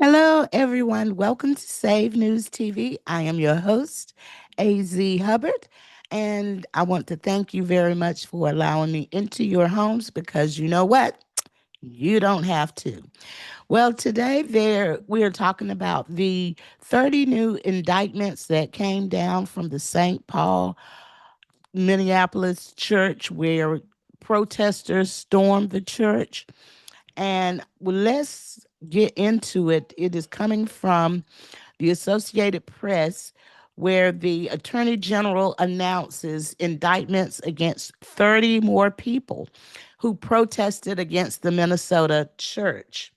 Hello, everyone. Welcome to Save News TV. I am your host, AZ Hubbard, and I want to thank you very much for allowing me into your homes because you know what? You don't have to. Well, today we are talking about the 30 new indictments that came down from the St. Paul, Minneapolis church where protesters stormed the church. And let's get into it. It is coming from the Associated Press, where the Attorney General announces indictments against 30 more people who protested against the Minnesota church.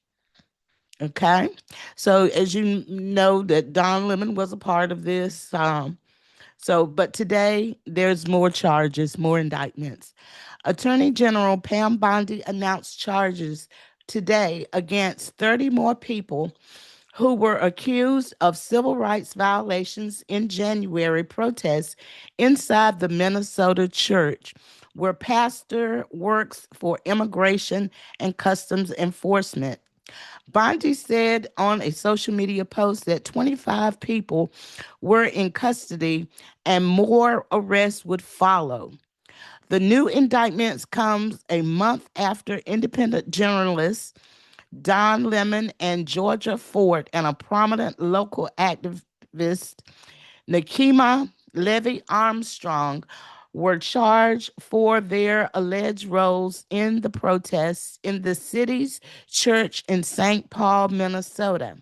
Okay. So, as you know, that Don Lemon was a part of this. But today there's more charges, more indictments. Attorney General Pam Bondi announced charges today against 30 more people who were accused of civil rights violations in January protests inside the Minnesota church, where pastor works for immigration and customs enforcement. Bondi said on a social media post that 25 people were in custody and more arrests would follow. The new indictments comes a month after independent journalists Don Lemon and Georgia Ford and a prominent local activist, Nakima Levy Armstrong, were charged for their alleged roles in the protests in the city's church in St. Paul, Minnesota.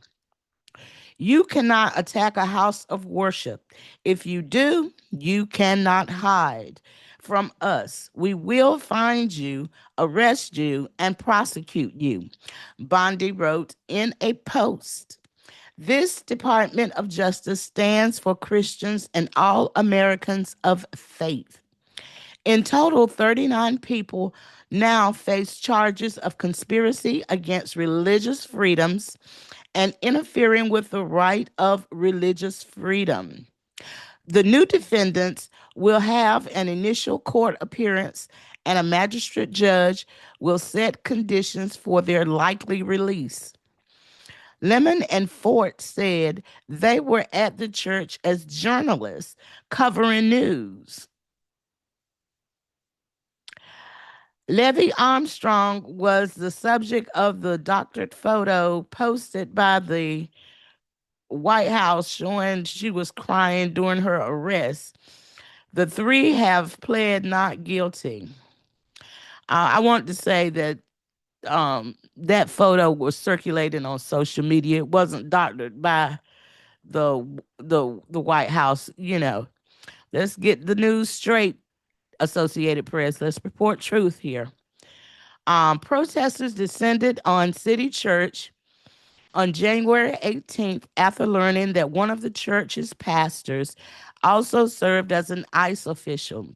You cannot attack a house of worship. If you do, you cannot hide from us. We will find you, arrest you, and prosecute you, Bondi wrote in a post. This Department of Justice stands for Christians and all Americans of faith. In total, 39 people now face charges of conspiracy against religious freedoms and interfering with the right of religious freedom. The new defendants will have an initial court appearance, and a magistrate judge will set conditions for their likely release. Lemon and Fort said they were at the church as journalists covering news. Levy Armstrong was the subject of the doctored photo posted by the White House showing she was crying during her arrest. The three have pled not guilty. I want to say that that photo was circulating on social media. It wasn't doctored by the White House. Let's get the news straight. Associated Press. Let's report truth here. Protesters descended on City Church on January 18th after learning that one of the church's pastors also served as an ICE official.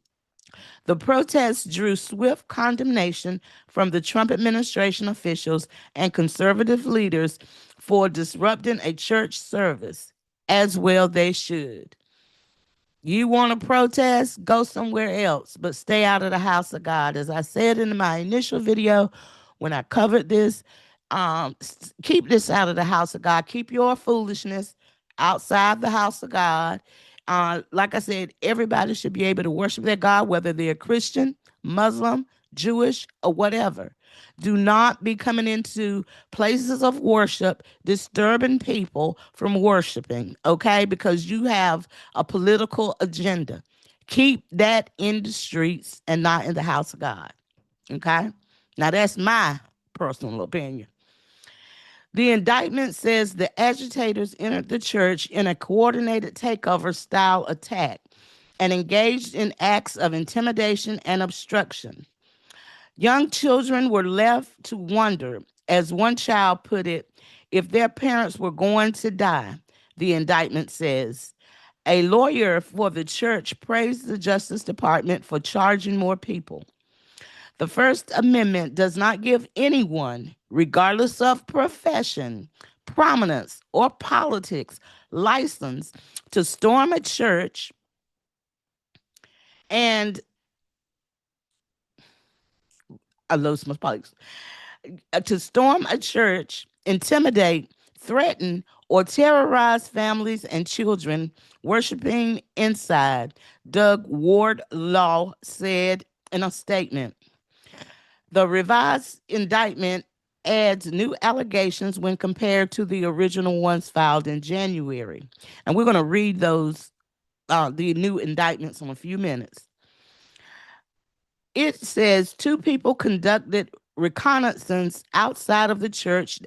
The protests drew swift condemnation from the Trump administration officials and conservative leaders for disrupting a church service, as well they should. You want to protest? Go somewhere else, but stay out of the house of God. As I said in my initial video when I covered this, keep this out of the house of God. Keep your foolishness outside the house of God. Like I said, everybody should be able to worship their God, whether they're Christian, Muslim, Jewish, or whatever. Do not be coming into places of worship disturbing people from worshiping, okay? Because you have a political agenda. Keep that in the streets and not in the house of God, okay? Now, that's my personal opinion. The indictment says the agitators entered the church in a coordinated takeover style attack and engaged in acts of intimidation and obstruction. Young children were left to wonder, as one child put it, if their parents were going to die, the indictment says. A lawyer for the church praised the Justice Department for charging more people. The First Amendment does not give anyone, regardless of profession, prominence, or politics, license to storm a church and I lost my politics. To storm a church, intimidate, threaten, or terrorize families and children worshiping inside, Doug Wardlaw said in a statement. The revised indictment adds new allegations when compared to the original ones filed in January. And we're going to read the new indictments in a few minutes. It says two people conducted reconnaissance outside of the church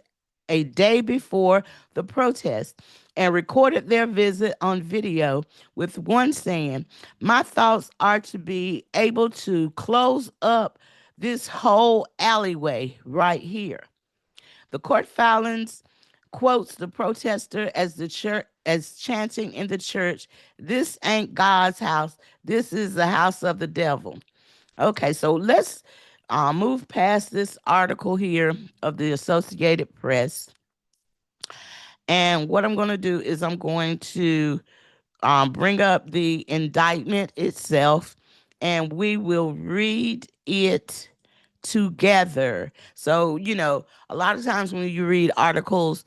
a day before the protest and recorded their visit on video, with one saying, "My thoughts are to be able to close up this whole alleyway right here." The court filings quotes the protester as the church as chanting in the church, "This ain't God's house. This is the house of the devil." Okay, so let's move past this article here of the Associated Press. And what I'm going to do is I'm going to bring up the indictment itself and we will read it together. So, a lot of times when you read articles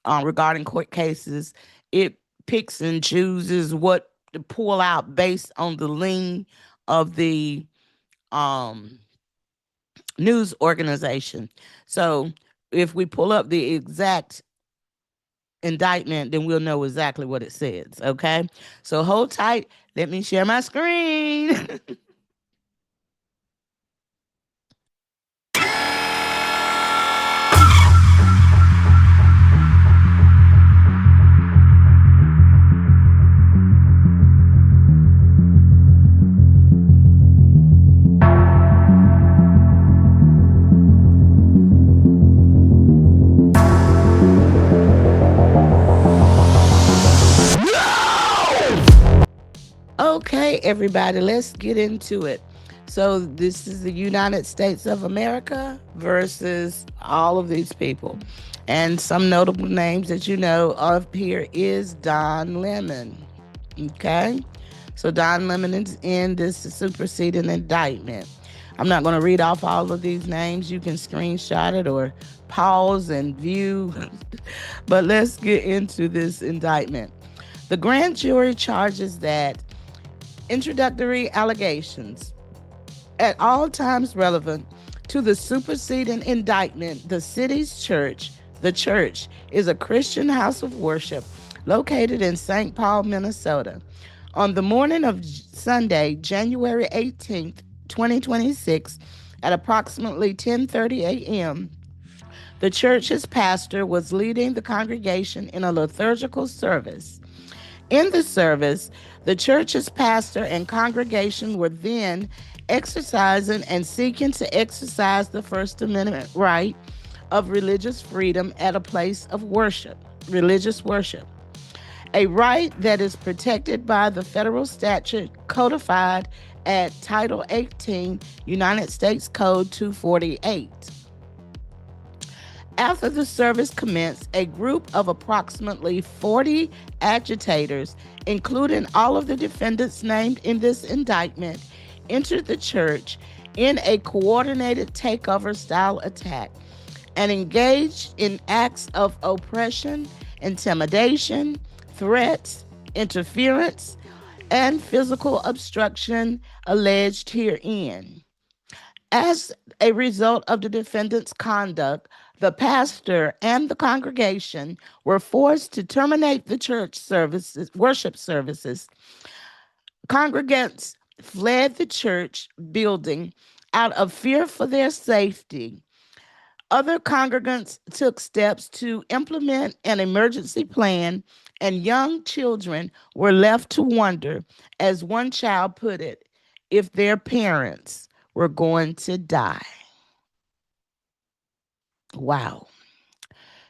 regarding court cases, it picks and chooses what to pull out based on the lean of the um, news organization. So if we pull up the exact indictment, then we'll know exactly what it says. Okay. So hold tight. Let me share my screen. Okay, everybody, let's get into it. So, this is the United States of America versus all of these people. And some notable names that you know of here is Don Lemon. Okay, so Don Lemon is in this superseding indictment. I'm not going to read off all of these names. You can screenshot it or pause and view. But let's get into this indictment. The grand jury charges that introductory allegations at all times relevant to the superseding indictment. The church is a Christian house of worship located in St. Paul, Minnesota. On the morning of Sunday, January 18th, 2026, at approximately 10:30 a.m., the church's pastor was leading the congregation in a liturgical service. In the service, the church's pastor and congregation were then exercising and seeking to exercise the First Amendment right of religious freedom at a place of worship, religious worship, a right that is protected by the federal statute codified at Title 18, United States Code 248. After the service commenced, a group of approximately 40 agitators, including all of the defendants named in this indictment, entered the church in a coordinated takeover style attack and engaged in acts of oppression, intimidation, threats, interference, and physical obstruction alleged herein. As a result of the defendant's conduct, the pastor and the congregation were forced to terminate the church services, worship services. Congregants fled the church building out of fear for their safety. Other congregants took steps to implement an emergency plan, and young children were left to wonder, as one child put it, if their parents were going to die. Wow.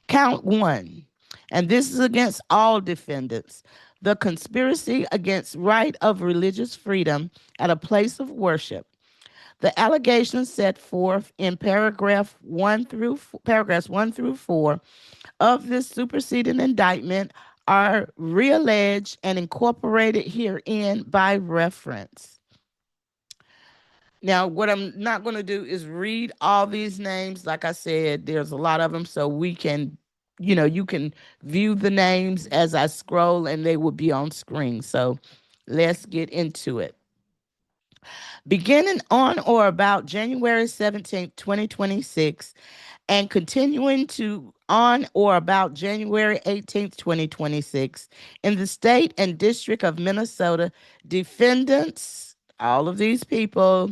Count one, and this is against all defendants: the conspiracy against right of religious freedom at a place of worship. The allegations set forth in paragraphs 1 through 4 of this superseding indictment are realleged and incorporated herein by reference. Now, what I'm not going to do is read all these names. Like I said, there's a lot of them, so we can you can view the names as I scroll and they will be on screen. So let's get into it. Beginning on or about January 17th, 2026, and continuing to on or about January 18th, 2026, in the state and district of Minnesota, defendants, all of these people,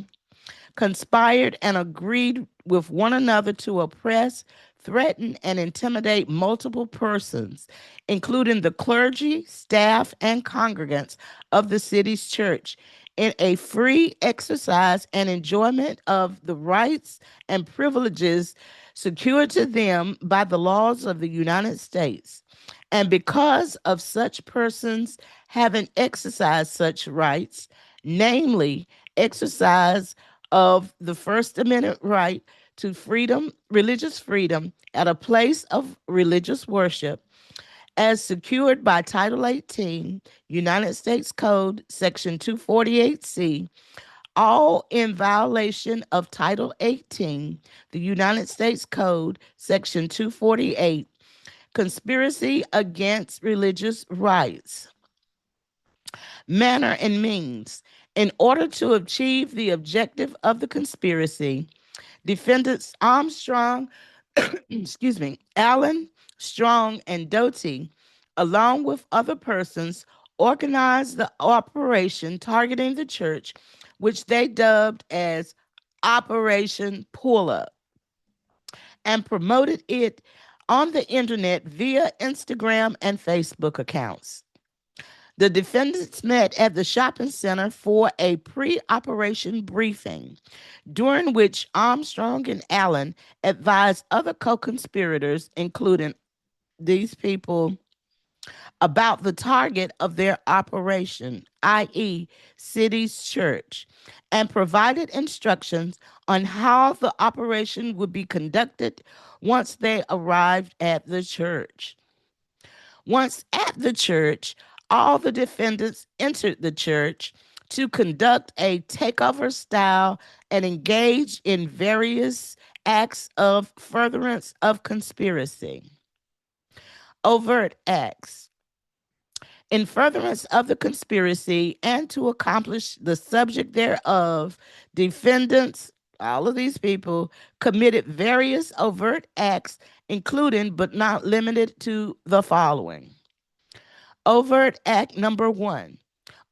conspired and agreed with one another to oppress, threaten, and intimidate multiple persons, including the clergy, staff, and congregants of the city's church, in a free exercise and enjoyment of the rights and privileges secured to them by the laws of the United States. And because of such persons having exercised such rights, namely exercise of the First Amendment right to freedom, religious freedom, at a place of religious worship, as secured by Title 18, United States Code, Section 248C, all in violation of Title 18, the United States Code, Section 248, conspiracy against religious rights, manner, and means. In order to achieve the objective of the conspiracy, defendants Armstrong, Allen, Strong, and Doty, along with other persons, organized the operation targeting the church, which they dubbed as Operation Pull Up, and promoted it on the internet via Instagram and Facebook accounts. The defendants met at the shopping center for a pre operation briefing, during which Armstrong and Allen advised other co conspirators, including these people, about the target of their operation, i.e., City's Church, and provided instructions on how the operation would be conducted once they arrived at the church. Once at the church, all the defendants entered the church to conduct a takeover style and engage in various acts of furtherance of conspiracy. Overt acts. In furtherance of the conspiracy and to accomplish the subject thereof, defendants, all of these people, committed various overt acts, including but not limited to the following. Overt act number one.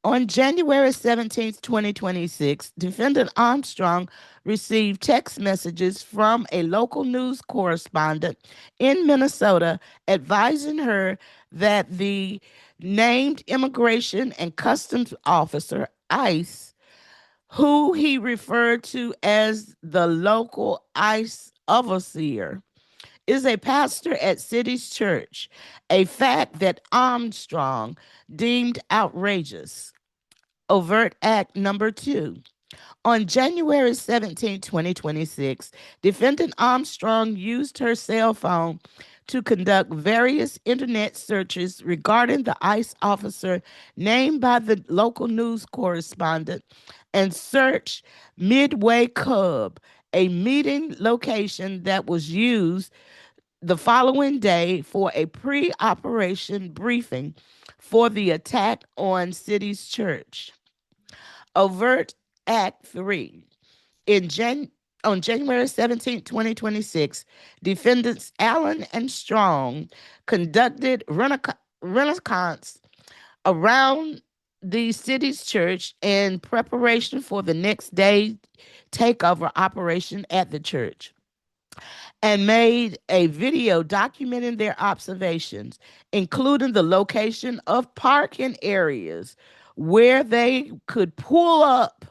On January 17th, 2026, defendant Armstrong received text messages from a local news correspondent in Minnesota advising her that the named Immigration and Customs Officer, ICE, who he referred to as the local ICE overseer, is a pastor at City's Church, a fact that Armstrong deemed outrageous. Overt act number two. On January 17, 2026, defendant Armstrong used her cell phone to conduct various internet searches regarding the ICE officer named by the local news correspondent and search Midway Cub, a meeting location that was used the following day for a pre operation briefing for the attack on City's Church. Overt Act 3. On January 17, 2026, defendants Allen and Strong conducted reconnaissance around the city's church in preparation for the next day takeover operation at the church, and made a video documenting their observations, including the location of parking areas where they could pull up,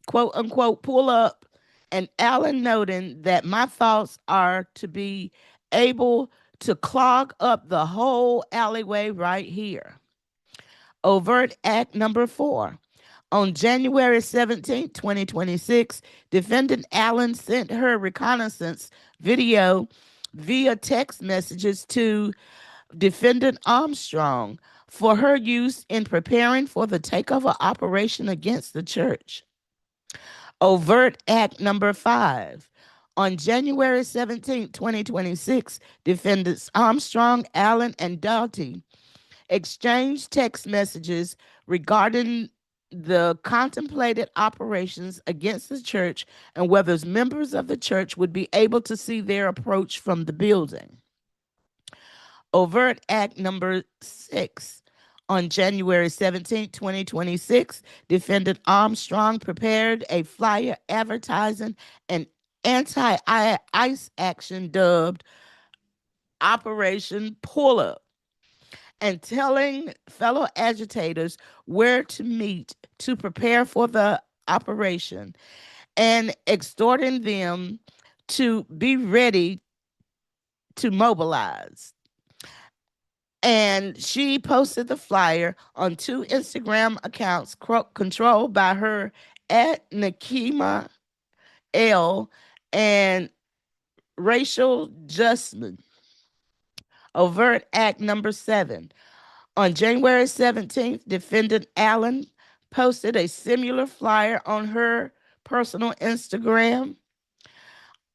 quote unquote, pull up. And Allen noting that my thoughts are to be able to clog up the whole alleyway right here. Overt act number 4. On January 17, 2026, defendant Allen sent her reconnaissance video via text messages to defendant Armstrong for her use in preparing for the takeover operation against the church. Overt act number 5. On January 17, 2026, defendants Armstrong, Allen, and Doughty exchanged text messages regarding the contemplated operations against the church and whether members of the church would be able to see their approach from the building. Overt Act number 6. On January 17, 2026, defendant Armstrong prepared a flyer advertising an anti-ICE action dubbed Operation Pull Up and telling fellow agitators where to meet to prepare for the operation and exhorting them to be ready to mobilize. And she posted the flyer on two Instagram accounts controlled by her at Nakima L and Racial Justman. Overt Act number 7. On January 17th, defendant Allen posted a similar flyer on her personal Instagram.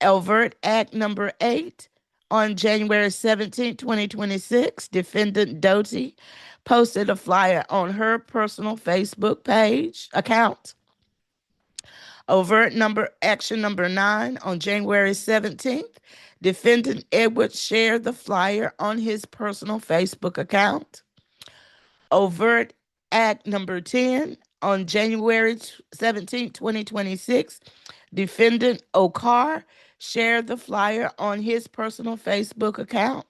Overt Act number 8. On January 17, 2026, defendant Doughty posted a flyer on her personal Facebook page account. Overt number action number 9. On January 17th, defendant Edward shared the flyer on his personal Facebook account. Overt Act number 10. On January 17, 2026, defendant Okar shared the flyer on his personal Facebook account.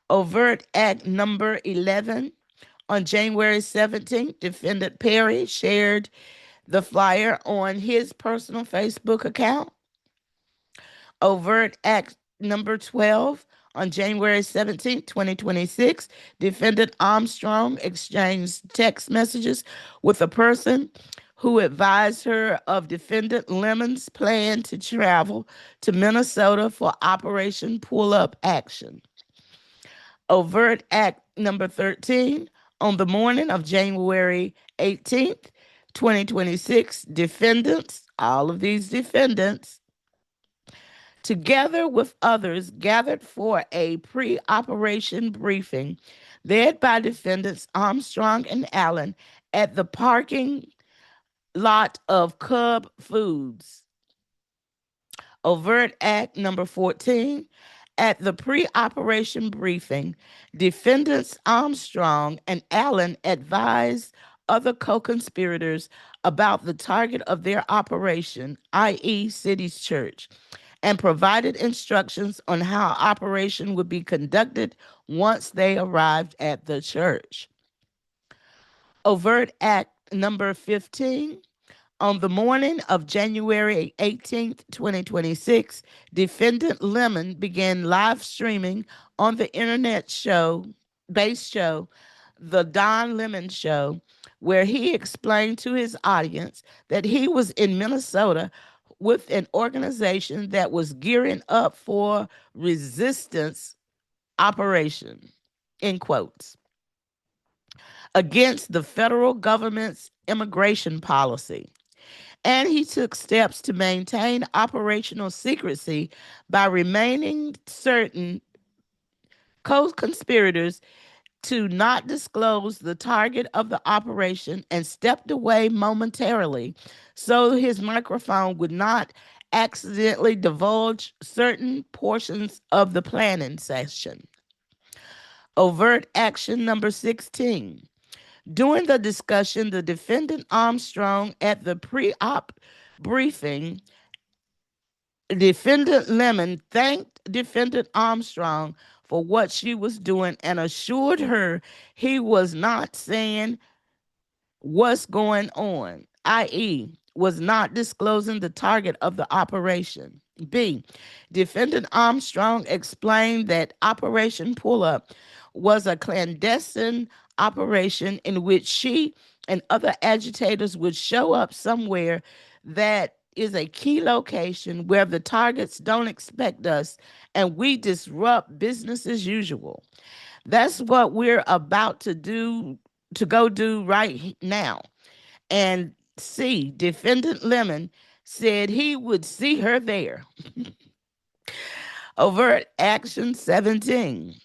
Overt Act number 11. On January 17th, defendant Perry shared the flyer on his personal Facebook account. Overt Act number 12. On January 17, 2026, defendant Armstrong exchanged text messages with a person who advised her of defendant Lemon's plan to travel to Minnesota for Operation Pull Up action. Overt Act number 13. On the morning of January 18th, 2026, defendants, all of these defendants, together with others, gathered for a pre-operation briefing led by defendants Armstrong and Allen at the parking lot of Cub Foods. Overt Act number 14. At the pre-operation briefing, defendants Armstrong and Allen advised other co-conspirators about the target of their operation, i.e. City's Church, and provided instructions on how operation would be conducted once they arrived at the church. Overt Act number 15. On the morning of January 18th, 2026, defendant Lemon began live streaming on the internet based show, The Don Lemon Show, where he explained to his audience that he was in Minnesota with an organization that was gearing up for resistance operation, in quotes, against the federal government's immigration policy. And he took steps to maintain operational secrecy by remaining certain co-conspirators to not disclose the target of the operation and stepped away momentarily so his microphone would not accidentally divulge certain portions of the planning session. Overt action number 16. During the discussion, the defendant Armstrong at the pre-op briefing, defendant Lemon thanked defendant Armstrong for what she was doing and assured her he was not saying what's going on, i.e., was not disclosing the target of the operation. B. Defendant Armstrong explained that Operation Pull Up was a clandestine operation in which she and other agitators would show up somewhere that is a key location where the targets don't expect us and we disrupt business as usual. That's what we're about to do, to go do right now. And C, defendant Lemon said he would see her there. Overt Action 17.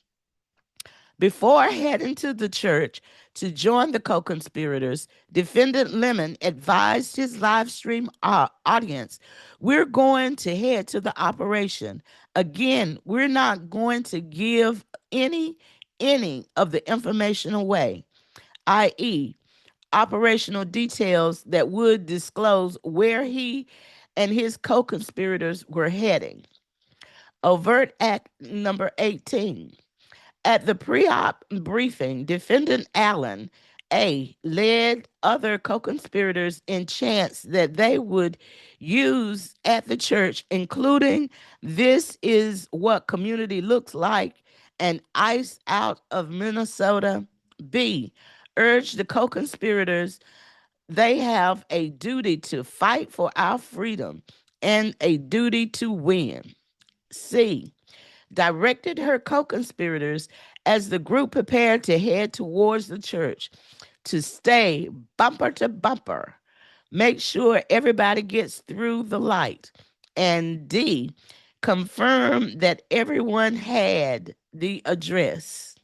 Before heading to the church to join the co-conspirators, Defendant Lemon advised his live stream audience, "We're going to head to the operation. Again, we're not going to give any of the information away, i.e., operational details that would disclose where he and his co-conspirators were heading." Overt Act number 18. At the pre-op briefing, Defendant Allen A. led other co-conspirators in chants that they would use at the church, including "This is what community looks like" and "Ice out of Minnesota." B. urged the co-conspirators they have a duty to fight for our freedom and a duty to win. C. directed her co-conspirators as the group prepared to head towards the church to stay bumper to bumper, make sure everybody gets through the light, and D, confirm that everyone had the address.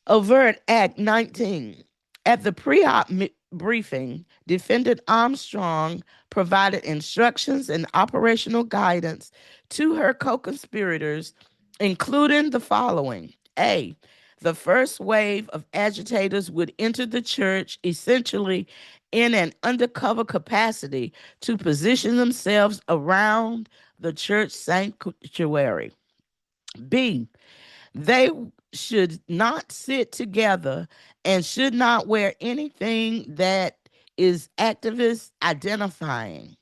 Overt Act 19. At the pre-op briefing, Defendant Armstrong provided instructions and operational guidance to her co-conspirators, including the following. A, the first wave of agitators would enter the church essentially in an undercover capacity to position themselves around the church sanctuary. B, they should not sit together and should not wear anything that is activist identifying.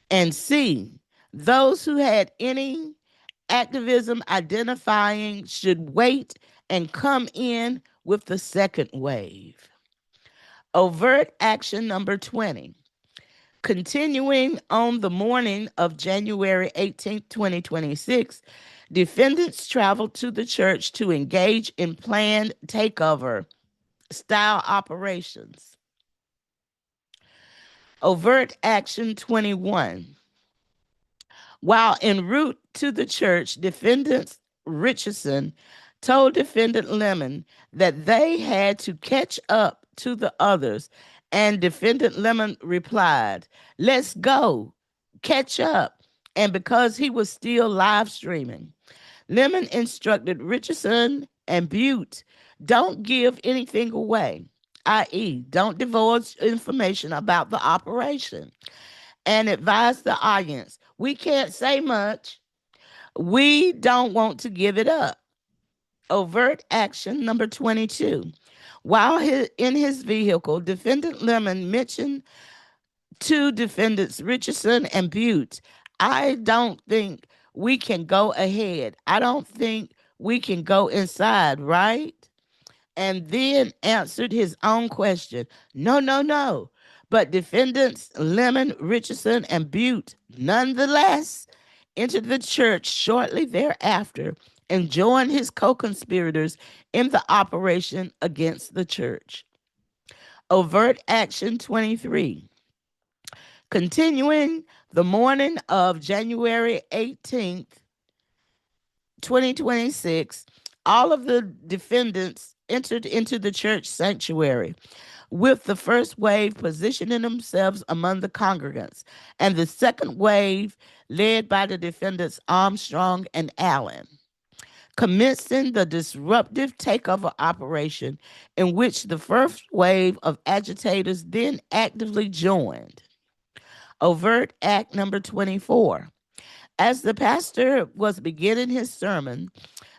And C, those who had any activism identifying should wait and come in with the second wave. Overt Action number 20. Continuing on the morning of January 18th, 2026, defendants traveled to the church to engage in planned takeover style operations. Overt Action 21. While en route to the church, defendants Richardson told defendant Lemon that they had to catch up to the others, and defendant Lemon replied, "Let's go, catch up." And because he was still live streaming, Lemon instructed Richardson and Butte, "Don't give anything away, i.e., don't divulge information about the operation," and advised the audience, "We can't say much. We don't want to give it up." Overt Action number 22. While in his vehicle, defendant Lemon mentioned to defendants Richardson and Butte, "I don't think we can go ahead. I don't think we can go inside, right?" And then answered his own question, "No, no, no." But defendants Lemon, Richardson, and Butte nonetheless entered the church shortly thereafter and joined his co-conspirators in the operation against the church. Overt Action 23. Continuing the morning of January 18th, 2026, all of the defendants entered into the church sanctuary, with the first wave positioning themselves among the congregants, and the second wave led by the defendants Armstrong and Allen, commencing the disruptive takeover operation in which the first wave of agitators then actively joined. Overt Act number 24. As the pastor was beginning his sermon,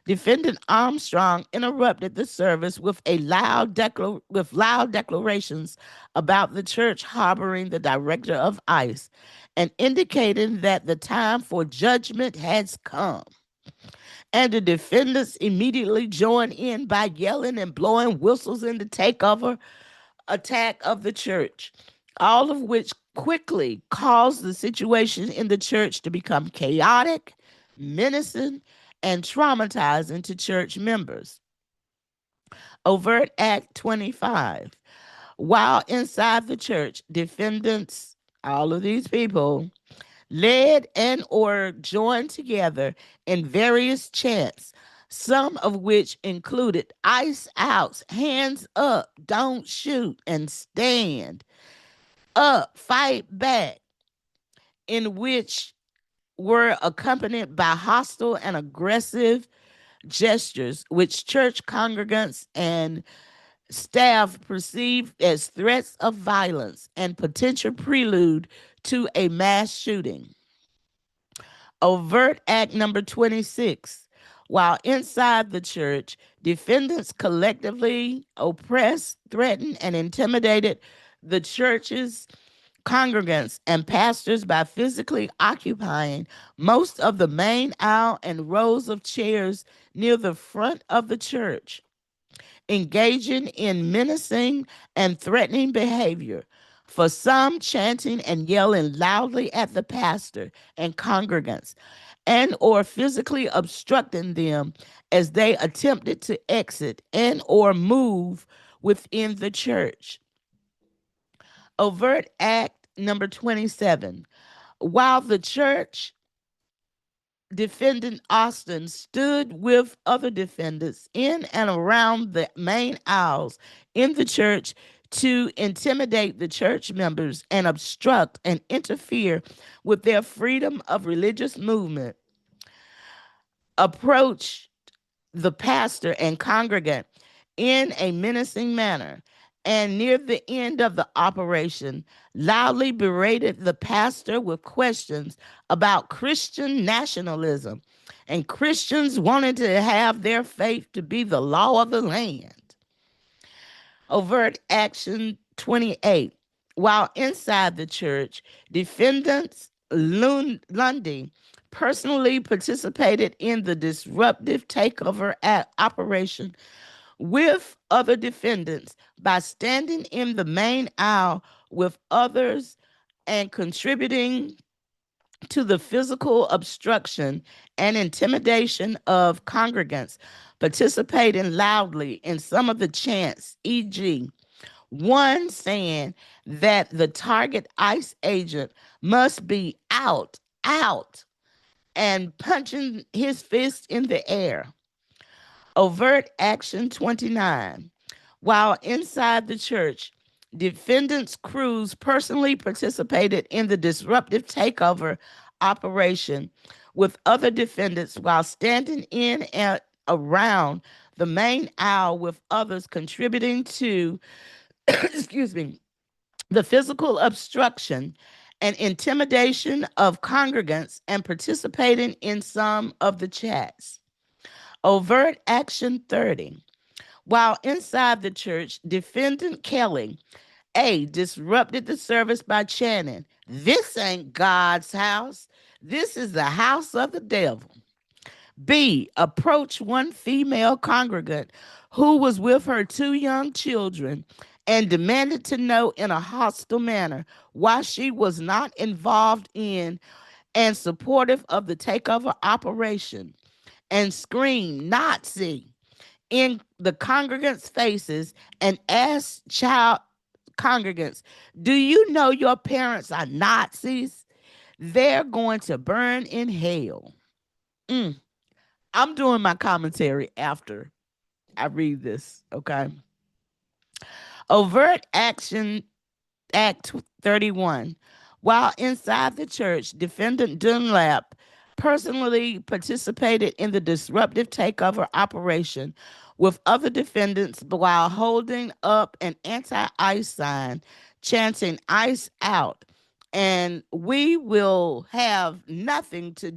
defendant Armstrong interrupted the service with loud declarations about the church harboring the director of ICE and indicating that the time for judgment has come. And the defendants immediately joined in by yelling and blowing whistles in the takeover attack of the church, all of which quickly caused the situation in the church to become chaotic, menacing, and traumatizing to church members. Overt Act 25. While inside the church, defendants all of these people led and or joined together in various chants, some of which included ice outs, hands up, don't shoot, and stand up, fight back, in which were accompanied by hostile and aggressive gestures, which church congregants and staff perceived as threats of violence and potential prelude to a mass shooting. Overt Act number 26. While inside the church, defendants collectively oppressed, threatened, and intimidated the church's congregants and pastors by physically occupying most of the main aisle and rows of chairs near the front of the church, engaging in menacing and threatening behavior. For some, chanting and yelling loudly at the pastor and congregants, and or physically obstructing them as they attempted to exit and or move within the church. Overt Act number 27. While the church defendant Austin stood with other defendants in and around the main aisles in the church to intimidate the church members and obstruct and interfere with their freedom of religious movement, approached the pastor and congregant in a menacing manner, and near the end of the operation, loudly berated the pastor with questions about Christian nationalism and Christians wanting to have their faith to be the law of the land. Overt Action 28. While inside the church, defendants Lundy personally participated in the disruptive takeover operation with other defendants by standing in the main aisle with others and contributing to the physical obstruction and intimidation of congregants participating loudly in some of the chants, e.g., one saying that the target ICE agent must be out, and punching his fist in the air. Overt Action 29. While inside the church, defendants' crews personally participated in the disruptive takeover operation with other defendants while standing in and around the main aisle with others contributing to, excuse me, the physical obstruction and intimidation of congregants and participating in some of the chats. Overt Action 30. While inside the church, defendant Kelly A disrupted the service by chanting, "This ain't God's house. This is the house of the devil." B approached one female congregant who was with her two young children and demanded to know in a hostile manner why she was not involved in and supportive of the takeover operation, and screamed Nazi in the congregants' faces and asked child congregants, "Do you know your parents are Nazis? They're going to burn in hell." Mm. I'm doing my commentary after I read this, okay? Overt Action Act 31. While inside the church, defendant Dunlap personally participated in the disruptive takeover operation with other defendants while holding up an anti-ICE sign chanting "ICE out," and we will have nothing to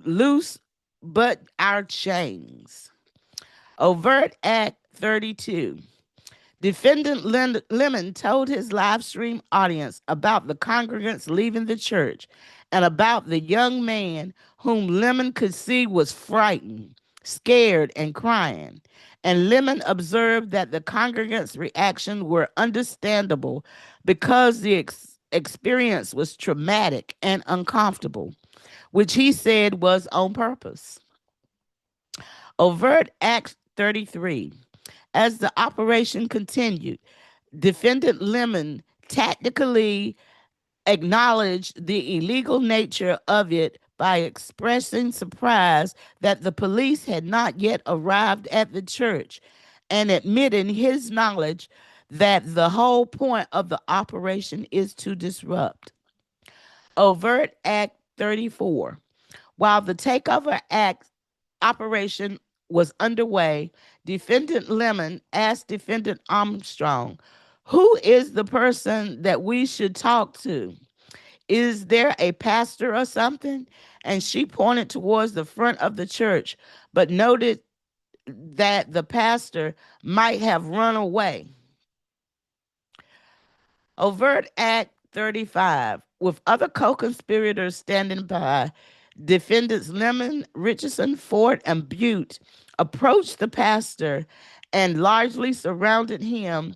loose but our chains. Overt Act 32. Defendant Lemon told his live stream audience about the congregants leaving the church and about the young man whom Lemon could see was frightened, scared, and crying. And Lemon observed that the congregants' reaction were understandable because the experience was traumatic and uncomfortable, which he said was on purpose. Overt Act 33. As the operation continued, Defendant Lemon tactically acknowledged the illegal nature of it by expressing surprise that the police had not yet arrived at the church and admitting his knowledge that the whole point of the operation is to disrupt. Overt Act 34. While the Takeover Act operation was underway, Defendant Lemon asked Defendant Armstrong, "Who is the person that we should talk to? Is there a pastor or something?" And she pointed towards the front of the church, but noted that the pastor might have run away. Overt Act 35. With other co conspirators standing by, defendants Lemon, Richardson, Ford, and Butte approached the pastor and largely surrounded him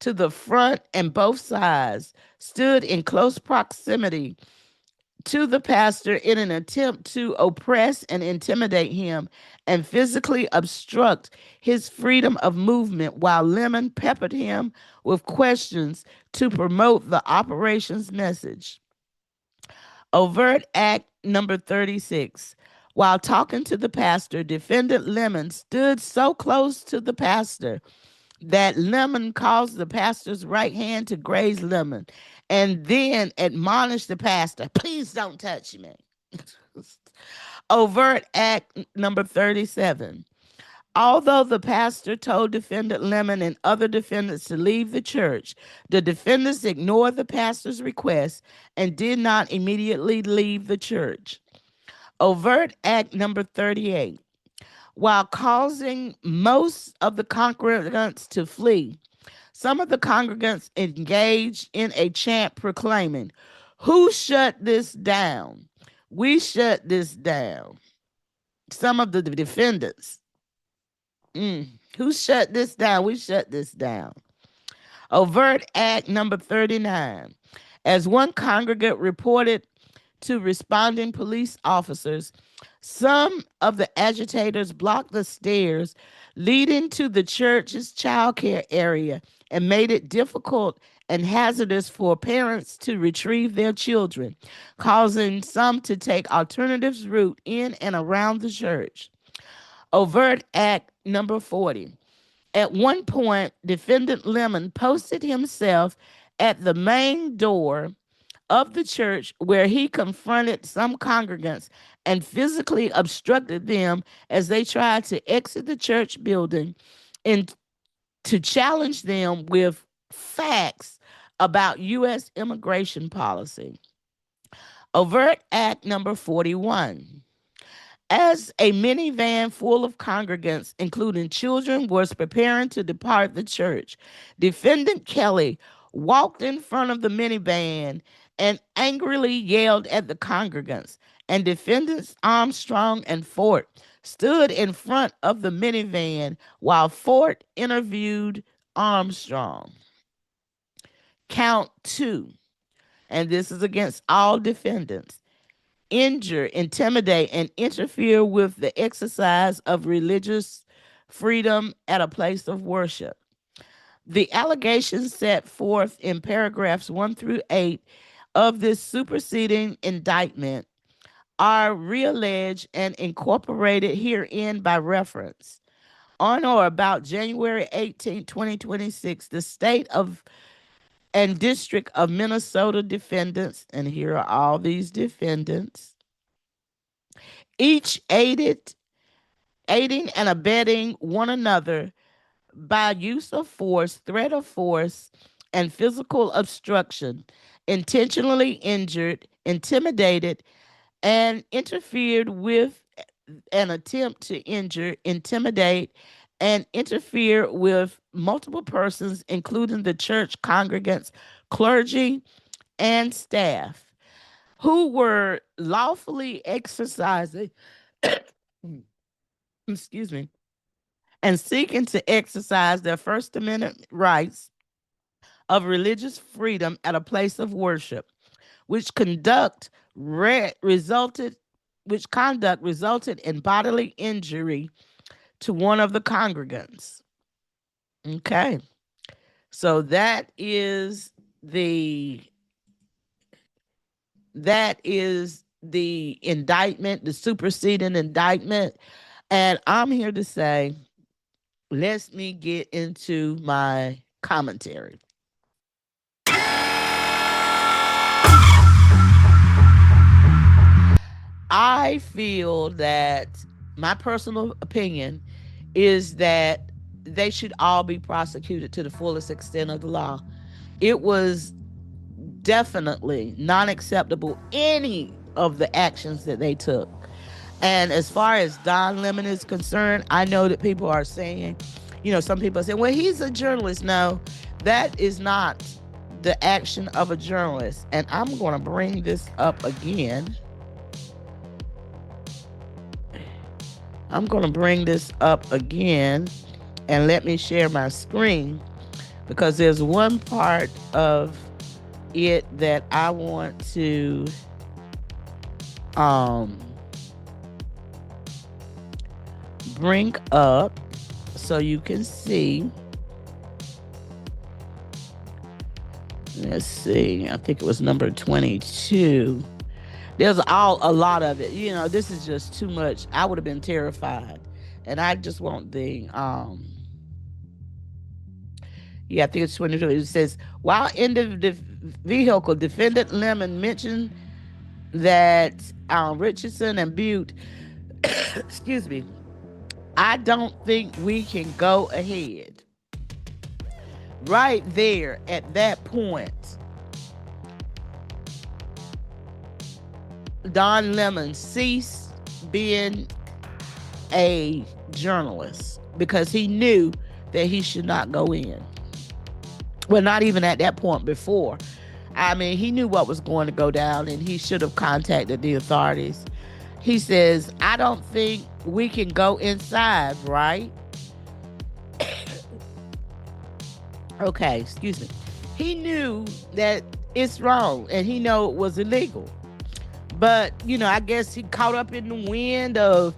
to the front, and both sides stood in close proximity to the pastor in an attempt to oppress and intimidate him and physically obstruct his freedom of movement while Lemon peppered him with questions to promote the operation's message. Overt Act number 36. While talking to the pastor, defendant Lemon stood so close to the pastor that Lemon caused the pastor's right hand to graze Lemon and then admonished the pastor, "Please don't touch me." Overt Act number 37. Although the pastor told defendant Lemon and other defendants to leave the church, the defendants ignored the pastor's request and did not immediately leave the church. Overt Act number 38. While causing most of the congregants to flee, some of the congregants engaged in a chant proclaiming, "Who shut this down? We shut this down." Some of the defendants, who shut this down? We shut this down. Overt Act number 39. As one congregant reported to responding police officers, some of the agitators blocked the stairs leading to the church's childcare area and made it difficult and hazardous for parents to retrieve their children, causing some to take alternatives route in and around the church. Overt Act number 40. At one point, defendant Lemon posted himself at the main door of the church where he confronted some congregants and physically obstructed them as they tried to exit the church building and to challenge them with facts about U.S. immigration policy. Overt Act number 41. As a minivan full of congregants, including children, was preparing to depart the church, defendant Kelly walked in front of the minivan and angrily yelled at the congregants, and defendants Armstrong and Fort stood in front of the minivan while Fort interviewed Armstrong. Count two, and this is against all defendants: injure, intimidate, and interfere with the exercise of religious freedom at a place of worship. The allegations set forth in paragraphs 1 through 8 of this superseding indictment are realleged and incorporated herein by reference. On or about January 18, 2026, the state of and District of Minnesota defendants, and here are all these defendants, each aiding and abetting one another by use of force, threat of force, and physical obstruction, intentionally injured, intimidated, and interfered with an attempt to injure, intimidate, and interfere with multiple persons, including the church congregants, clergy, and staff, who were lawfully exercising, excuse me, and seeking to exercise their First Amendment rights of religious freedom at a place of worship, which resulted conduct resulted in bodily injury to one of the congregants. Okay. So that is the indictment, the superseding indictment. And I'm here to say, let me get into my commentary. I feel that my personal opinion is that they should all be prosecuted to the fullest extent of the law. It was definitely not acceptable, any of the actions that they took. And as far as Don Lemon is concerned, I know that people are saying, some people say, well, he's a journalist. No, that is not the action of a journalist. And I'm going to bring this up again. And let me share my screen, because there's one part of it that I want to bring up so you can see. Let's see. I think it was number 22. There's a lot of it. This is just too much. I would have been terrified. And I just want I think it's 22. It says, while in the vehicle, defendant Lemon mentioned that Richardson and Butte, excuse me, I don't think we can go ahead. Right there at that point, Don Lemon ceased being a journalist because he knew that he should not go in. Well, not even at that point before. I mean, he knew what was going to go down, and he should have contacted the authorities. He says, I don't think we can go inside, right? Okay, excuse me. He knew that it's wrong, and he knew it was illegal. But, I guess he caught up in the wind of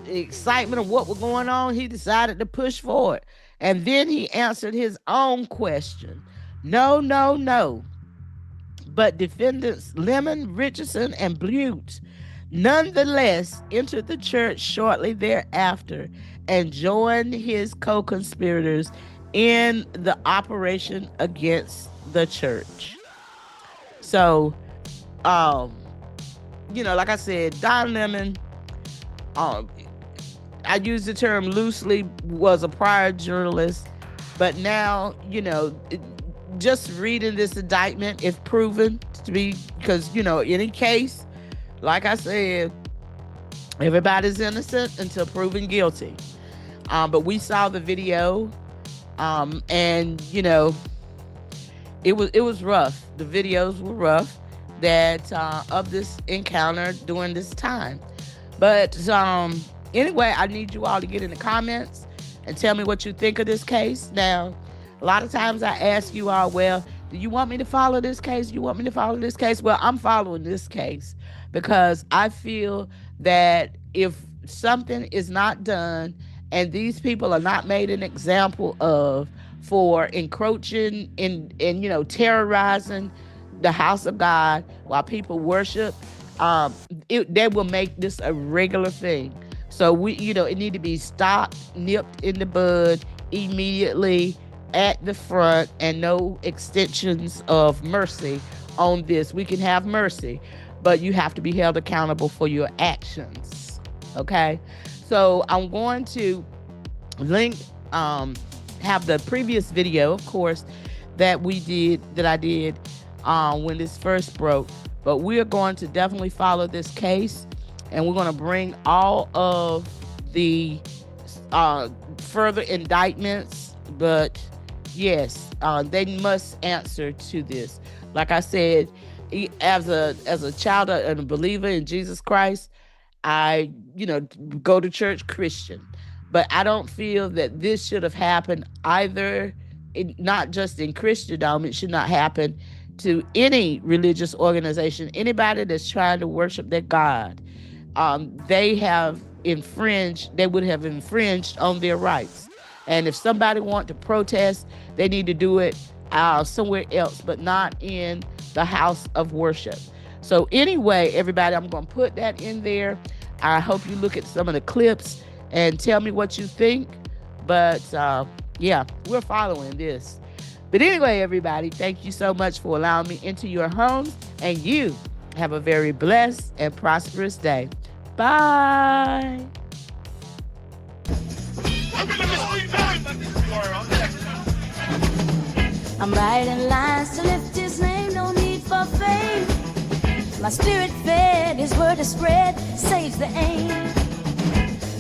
excitement of what was going on. He decided to push forward. And then he answered his own question. No, no, no. But defendants Lemon, Richardson, and Butte nonetheless entered the church shortly thereafter and joined his co-conspirators in the operation against the church. So, like I said, Don Lemon, I use the term loosely, was a prior journalist, but now, just reading this indictment, if proven to be, because, any case, like I said, everybody's innocent until proven guilty. But we saw the video, and, it was rough. The videos were rough that of this encounter during this time. But anyway, I need you all to get in the comments and tell me what you think of this case. Now, a lot of times I ask you all, well, do you want me to follow this case? Do you want me to follow this case? Well, I'm following this case because I feel that if something is not done and these people are not made an example of for encroaching and terrorizing the house of God while people worship, they will make this a regular thing. So it need to be stopped, nipped in the bud immediately at the front, and no extensions of mercy on this. We can have mercy, but you have to be held accountable for your actions. Okay? So I'm going to link, have the previous video, of course, that I did when this first broke. But we're going to definitely follow this case, and we're going to bring all of the further indictments. But yes, they must answer to this. Like I said, as a child and a believer in Jesus Christ, I go to church Christian, but I don't feel that this should have happened either. Not just in Christendom, it should not happen to any religious organization, anybody that's trying to worship their God. They would have infringed on their rights. And if somebody want to protest, they need to do it somewhere else, but not in the house of worship. So anyway, everybody, I'm going to put that in there. I hope you look at some of the clips and tell me what you think. But yeah, we're following this. But anyway, everybody, thank you so much for allowing me into your homes. And you have a very blessed and prosperous day. Bye. I'm writing lines to lift his name, no need for fame. My spirit fed, his word is spread, saves the aim.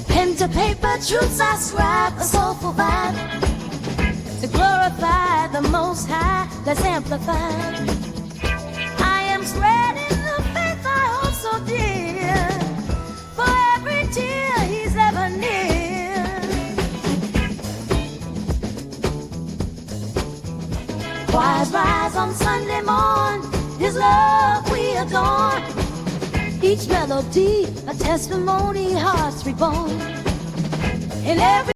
Pen to paper, truths I scribe, a soulful vibe. To glorify the Most High, let's amplify. I am spreading the faith I hold so dear. For every tear he's ever near. Choirs rise on Sunday morn, his love we adorn. Each melody a testimony, hearts reborn. In every